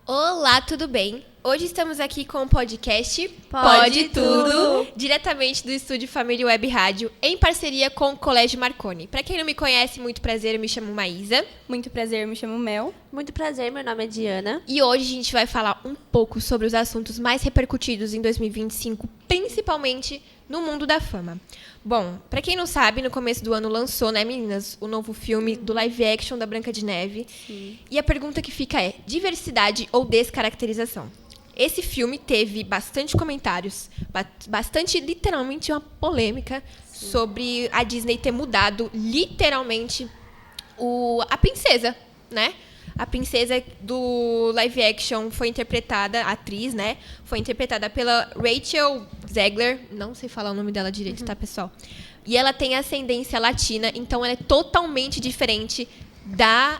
Olá, tudo bem? Hoje estamos aqui com o podcast Pode Tudo, diretamente do estúdio Família Web Rádio, em parceria com o Colégio Marconi. Para quem não me conhece, muito prazer, eu me chamo Maísa. Muito prazer, eu me chamo Mel. Muito prazer, meu nome é Diana. E hoje a gente vai falar um pouco sobre os assuntos mais repercutidos em 2025, principalmente no mundo da fama. Bom, pra quem não sabe, no começo do ano lançou, né, meninas, o novo filme do live action da Branca de Neve. Sim. E a pergunta que fica é: diversidade ou descaracterização? Esse filme teve bastante comentários, bastante, literalmente, uma polêmica sobre a Disney ter mudado, literalmente, a princesa, né? A princesa do live action foi interpretada, a atriz, né? Foi interpretada pela Rachel Zegler. Não sei falar o nome dela direito, tá, pessoal? E ela tem ascendência latina, então ela é totalmente diferente da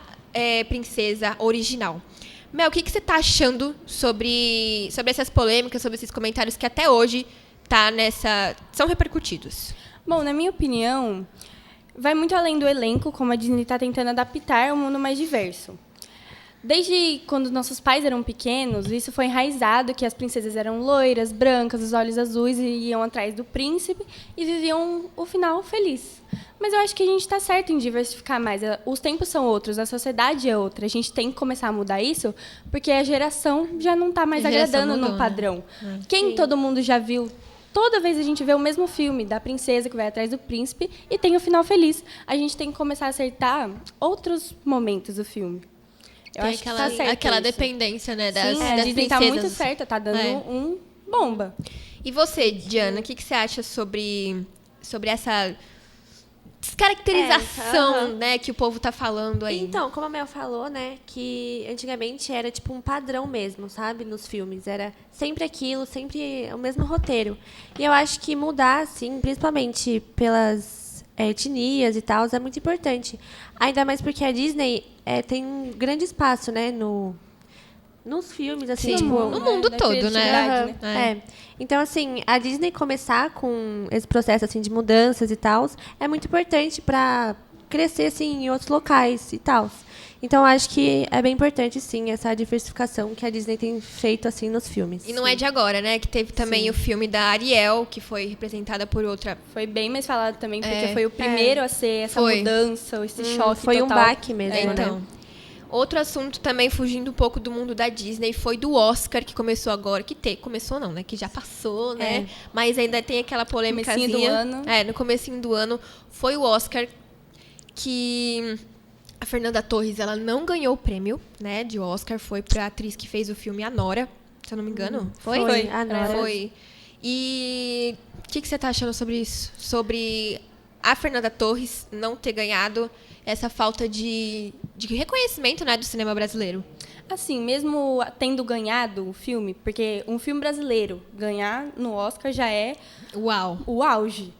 princesa original. Mel, o que você tá achando sobre essas polêmicas, sobre esses comentários que até hoje são repercutidos? Bom, na minha opinião, vai muito além do elenco, como a Disney está tentando adaptar um mundo mais diverso. Desde quando nossos pais eram pequenos, isso foi enraizado que as princesas eram loiras, brancas, os olhos azuis e iam atrás do príncipe e viviam o final feliz. Mas eu acho que a gente está certo em diversificar mais. Os tempos são outros, a sociedade é outra. A gente tem que começar a mudar isso, porque a geração já não está mais agradando no padrão. Né? Quem todo mundo já viu? Toda vez a gente vê o mesmo filme da princesa que vai atrás do príncipe e tem o final feliz. A gente tem que começar a acertar outros momentos do filme. Eu acho que tá certo aquela dependência, né, das a Disney princesas. Tá muito certa, tá dando bomba. E você, Diana, o que você acha sobre essa descaracterização, né, que o povo tá falando aí? Então, como a Mel falou, né, que antigamente era tipo um padrão mesmo, sabe, nos filmes. Era sempre aquilo, sempre o mesmo roteiro. E eu acho que mudar, assim, principalmente pelas etnias e tal, é muito importante. Ainda mais porque a Disney tem um grande espaço, né, nos filmes, assim, sim, tipo, no mundo todo, né? Então, assim, a Disney começar com esse processo, assim, de mudanças e tal, é muito importante para crescer, assim, em outros locais e tal. Então, acho que é bem importante, sim, essa diversificação que a Disney tem feito, assim, nos filmes. E não é de agora, né? Que teve também o filme da Ariel, que foi representada por outra... Foi bem mais falado também, porque foi o primeiro a ser essa mudança, esse choque foi total. Um baque mesmo, então. né? Outro assunto também, fugindo um pouco do mundo da Disney, foi do Oscar, que começou agora. Começou não, né? Que já passou, né? Mas ainda tem aquela polêmicazinha. No comecinho do ano. No comecinho do ano. Foi o Oscar que... A Fernanda Torres, ela não ganhou o prêmio, né, de Oscar. Foi pra atriz que fez o filme A Nora, se eu não me engano. Foi, A Nora. Foi. E o que você tá achando sobre isso? Sobre a Fernanda Torres não ter ganhado, essa falta de reconhecimento, né, do cinema brasileiro? Assim, mesmo tendo ganhado o filme, porque um filme brasileiro ganhar no Oscar já é o auge.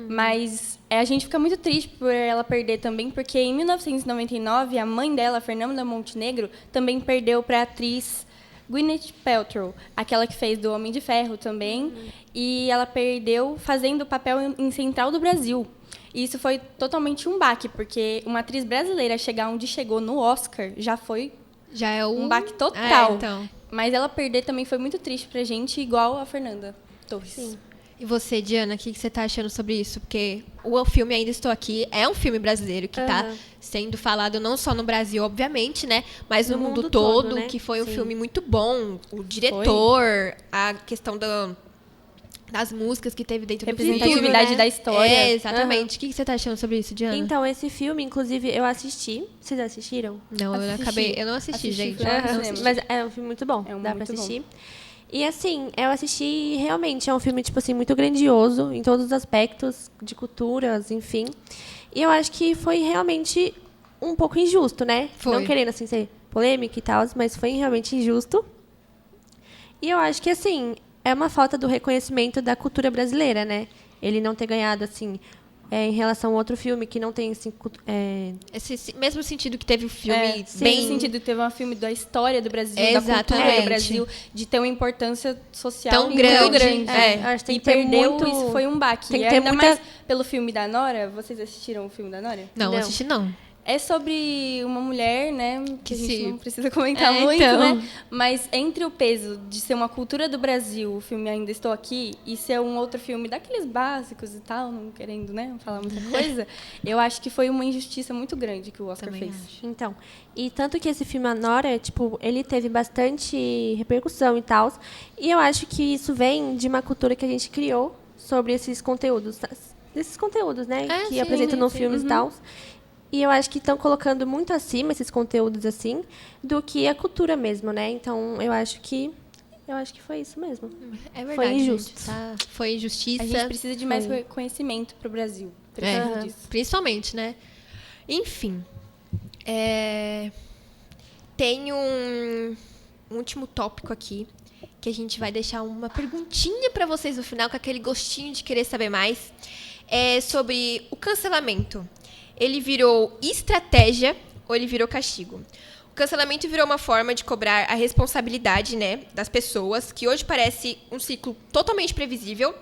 Mas a gente fica muito triste por ela perder também, porque em 1999, a mãe dela, Fernanda Montenegro, também perdeu para a atriz Gwyneth Paltrow, aquela que fez do Homem de Ferro também, e ela perdeu fazendo o papel em Central do Brasil. E isso foi totalmente um baque, porque uma atriz brasileira chegar onde chegou no Oscar já é um baque total. Então. Mas ela perder também foi muito triste pra gente, igual a Fernanda Torres. Sim. E você, Diana, o que você tá achando sobre isso? Porque o filme Ainda Estou Aqui é um filme brasileiro que tá sendo falado não só no Brasil, obviamente, né? Mas no mundo todo, né? Que foi um filme muito bom. O diretor, a questão das músicas que teve dentro do filme. Representatividade da história. Exatamente. O que você tá achando sobre isso, Diana? Então, esse filme, inclusive, eu assisti. Vocês assistiram? Não, eu não assisti, gente. Mas é um filme muito bom. Dá pra assistir. Bom. E, assim, eu assisti e realmente é um filme, tipo assim, muito grandioso em todos os aspectos de culturas, enfim. E eu acho que foi realmente um pouco injusto, né? Foi. Não querendo, assim, ser polêmica e tal, mas foi realmente injusto. E eu acho que, assim, é uma falta do reconhecimento da cultura brasileira, né? Ele não ter ganhado, assim, em relação a outro filme que não tem, assim... Esse mesmo sentido que teve o filme. Bem sentido que teve um filme da história do Brasil, da cultura do Brasil, de ter uma importância social tão grande. Muito grande. Acho que tem e que ter perdeu, muito... isso foi um baque. Tem que e ter ainda muita... mais pelo filme da Nora. Vocês assistiram o filme da Nora? Não, assisti não. É sobre uma mulher, né, que a gente se- não precisa comentar É, muito, então. né? Mas entre o peso de ser uma cultura do Brasil, o filme Ainda Estou Aqui, e ser um outro filme daqueles básicos e tal, não querendo, né, falar muita coisa, eu acho que foi uma injustiça muito grande que o Oscar Também fez. acho. Então, e tanto que esse filme A Nora, tipo, ele teve bastante repercussão e tal, e eu acho que isso vem de uma cultura que a gente criou sobre esses conteúdos, desses conteúdos, né, É, que sim, apresentam sim, nos sim. filmes e tal. E eu acho que estão colocando muito acima esses conteúdos assim do que a cultura mesmo, né? Então, eu acho que foi isso mesmo. É verdade, Foi gente, injusto. tá? Foi injustiça. A gente precisa de mais Foi. reconhecimento pro Brasil. É, Precisa disso. principalmente, né? Enfim. Tem um último tópico aqui, que a gente vai deixar uma perguntinha pra vocês no final, com aquele gostinho de querer saber mais. É sobre o cancelamento. Ele virou estratégia ou ele virou castigo? O cancelamento virou uma forma de cobrar a responsabilidade, né, das pessoas, que hoje parece um ciclo totalmente previsível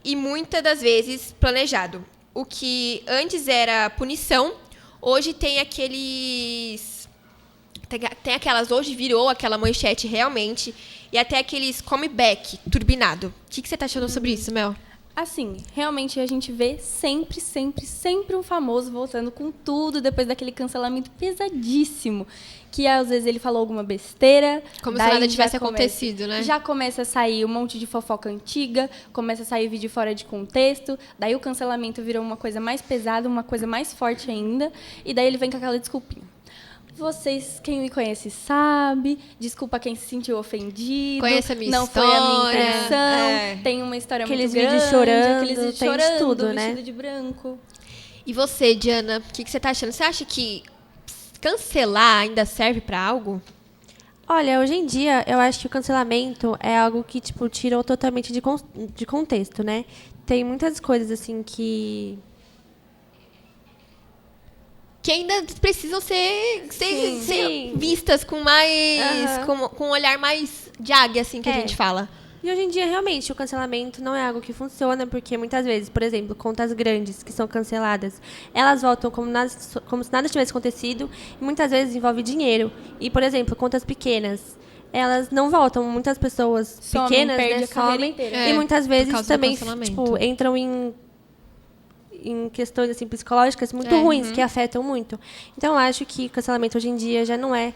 e muitas das vezes planejado. O que antes era punição, hoje tem aqueles... Tem aquelas... Hoje virou aquela manchete realmente, e até aqueles comeback turbinado. O que você tá achando sobre isso, Mel? Assim, realmente a gente vê sempre um famoso voltando com tudo depois daquele cancelamento pesadíssimo. Que às vezes ele falou alguma besteira. Como se daí nada já tivesse começa- acontecido, né? Já começa a sair um monte de fofoca antiga, começa a sair vídeo fora de contexto. Daí o cancelamento virou uma coisa mais pesada, uma coisa mais forte ainda. E daí ele vem com aquela desculpinha. Vocês, quem me conhece sabe, desculpa quem se sentiu ofendido. Conhece a minha não foi a minha história, intenção. é. Tem uma história Aqueles muito grande, vídeos chorando, aqueles vídeos tem de chorando, tudo, vestido né? de branco. E você, Diana, o que você tá achando? Você acha que cancelar ainda serve pra algo? Olha, hoje em dia, eu acho que o cancelamento é algo que, tipo, tirou totalmente de contexto, né? Tem muitas coisas, assim, que ainda precisam ser Sim. vistas com mais... Aham. Com um olhar mais de águia, assim, que a É. gente fala. E hoje em dia, realmente, o cancelamento não é algo que funciona, porque muitas vezes, por exemplo, contas grandes que são canceladas, elas voltam como se nada tivesse acontecido, e muitas vezes envolve dinheiro. E, por exemplo, contas pequenas, elas não voltam. Muitas pessoas Somem, pequenas, perde né, a carreira somem, inteira. É, e muitas por vezes causa do também, cancelamento. tipo, entram em questões assim psicológicas muito ruins, que afetam muito. Então, eu acho que o cancelamento hoje em dia já não é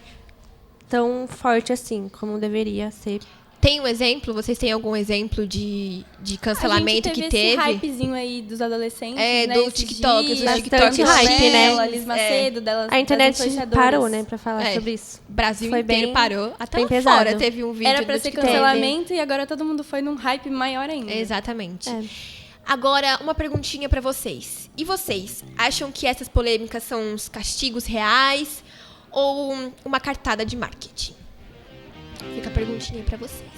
tão forte assim, como deveria ser. Tem um exemplo? Vocês têm algum exemplo de cancelamento a gente que teve? teve? Esse hypezinho aí dos adolescentes, É, né, do esses TikTok, dias, dos Bastante TikTokers hype, chiques. né? A Liz Macedo, delas, A internet das influenciadoras. parou, né, pra falar É. sobre isso. O Brasil Foi inteiro bem- parou. Até bem lá pesado. fora teve um vídeo Era pra do ser TikTok. cancelamento e agora todo mundo foi num hype maior ainda. Exatamente. É. Agora, uma perguntinha pra vocês. E vocês, acham que essas polêmicas são uns castigos reais ou uma cartada de marketing? Fica a perguntinha pra vocês.